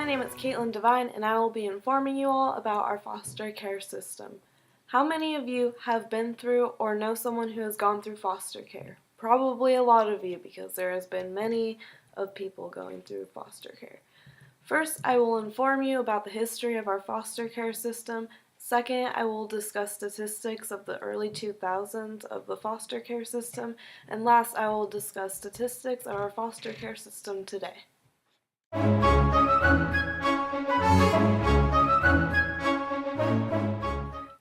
My name is Kaitlyn Devine, and I will be informing you all about our foster care system. How many of you have been through or know someone who has gone through foster care? Probably a lot of you, because there has been many of people going through foster care. First, I will inform you about the history of our foster care system. Second, I will discuss statistics of the early 2000s of the foster care system. And last, I will discuss statistics of our foster care system today.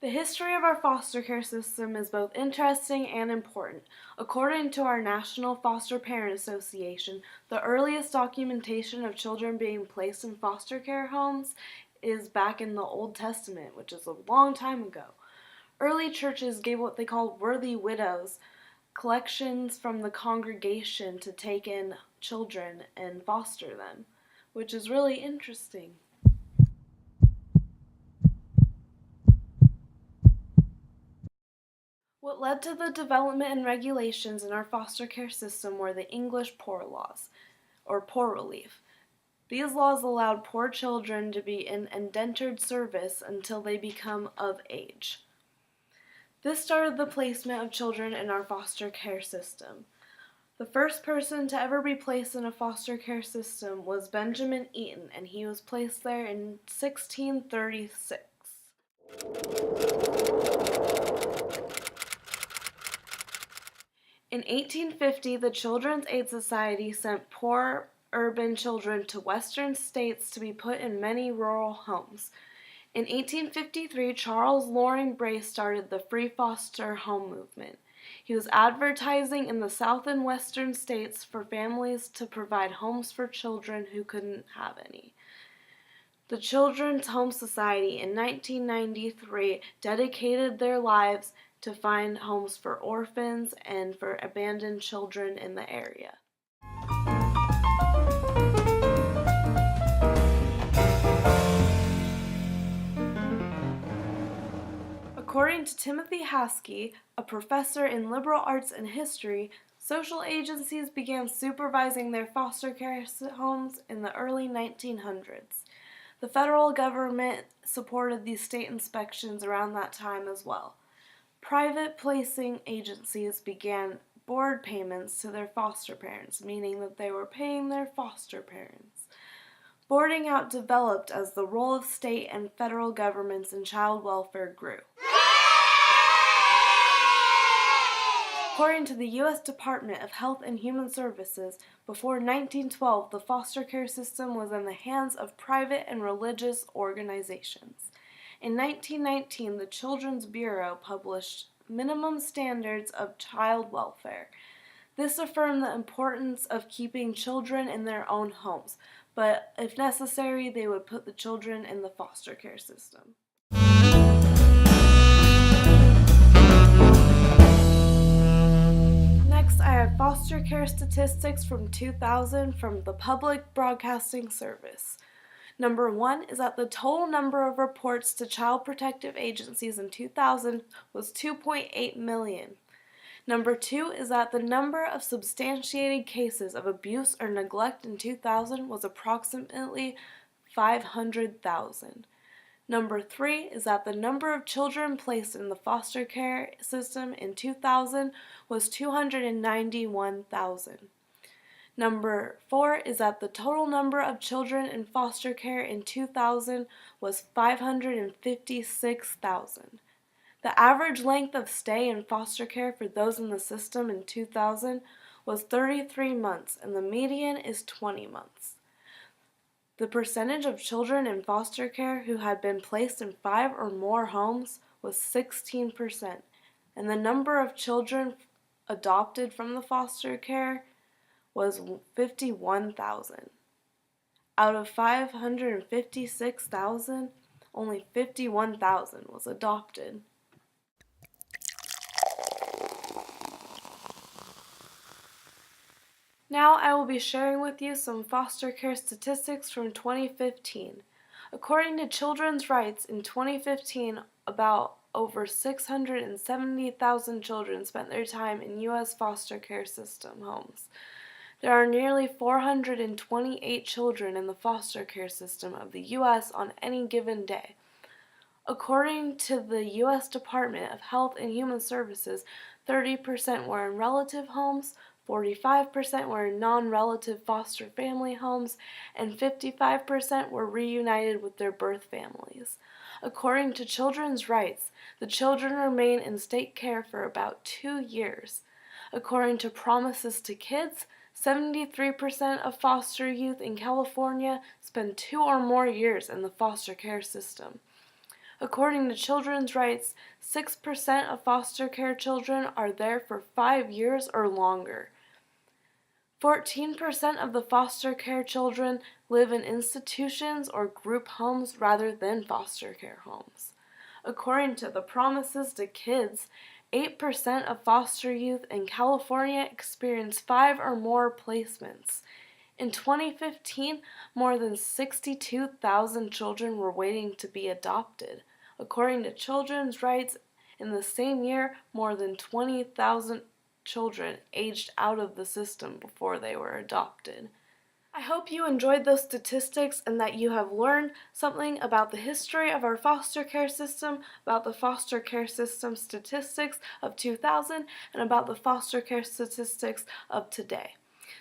The history of our foster care system is both interesting and important. According to our National Foster Parent Association, the earliest documentation of children being placed in foster care homes is back in the Old Testament, which is a long time ago. Early churches gave what they called worthy widows collections from the congregation to take in children and foster them, which is really interesting. What led to the development and regulations in our foster care system were the English Poor Laws, or Poor Relief. These laws allowed poor children to be in indentured service until they become of age. This started the placement of children in our foster care system. The first person to ever be placed in a foster care system was Benjamin Eaton, and he was placed there in 1636. In 1850, the Children's Aid Society sent poor urban children to western states to be put in many rural homes. In 1853, Charles Loring Brace started the Free Foster Home movement. He was advertising in the south and western states for families to provide homes for children who couldn't have any. The Children's Home Society in 1993 dedicated their lives to find homes for orphans and for abandoned children in the area. According to Timothy Haskey, a professor in liberal arts and history, social agencies began supervising their foster care homes in the early 1900s. The federal government supported these state inspections around that time as well. Private placing agencies began board payments to their foster parents, meaning that they were paying their foster parents. Boarding out developed as the role of state and federal governments in child welfare grew. According to the U.S. Department of Health and Human Services, before 1912, the foster care system was in the hands of private and religious organizations. In 1919, the Children's Bureau published minimum standards of child welfare. This affirmed the importance of keeping children in their own homes, but if necessary, they would put the children in the foster care system. Next, I have foster care statistics from 2000 from the Public Broadcasting Service. Number 1 is that the total number of reports to child protective agencies in 2000 was 2.8 million. Number 2 is that the number of substantiated cases of abuse or neglect in 2000 was approximately 500,000. Number 3 is that the number of children placed in the foster care system in 2000 was 291,000. Number 4 is that the total number of children in foster care in 2000 was 556,000. The average length of stay in foster care for those in the system in 2000 was 33 months, and the median is 20 months. The percentage of children in foster care who had been placed in 5 or more homes was 16%, and the number of children adopted from the foster care was 51,000. Out of 556,000, only 51,000 was adopted. Now I will be sharing with you some foster care statistics from 2015. According to Children's Rights, in 2015, about over 670,000 children spent their time in U.S. foster care system homes. There are nearly 428 children in the foster care system of the U.S. on any given day. According to the U.S. Department of Health and Human Services, 30% were in relative homes, 45% were in non-relative foster family homes, and 55% were reunited with their birth families. According to Children's Rights, the children remain in state care for about 2 years. According to Promises to Kids, 73% of foster youth in California spend 2 or more years in the foster care system. According to Children's Rights, 6% of foster care children are there for 5 years or longer. 14% of the foster care children live in institutions or group homes rather than foster care homes. According to the Promises to Kids, 8% of foster youth in California experience 5 or more placements. In 2015, more than 62,000 children were waiting to be adopted. According to Children's Rights, in the same year, more than 20,000 children aged out of the system before they were adopted. I hope you enjoyed those statistics and that you have learned something about the history of our foster care system, about the foster care system statistics of 2000, and about the foster care statistics of today.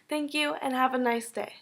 Thank you and have a nice day.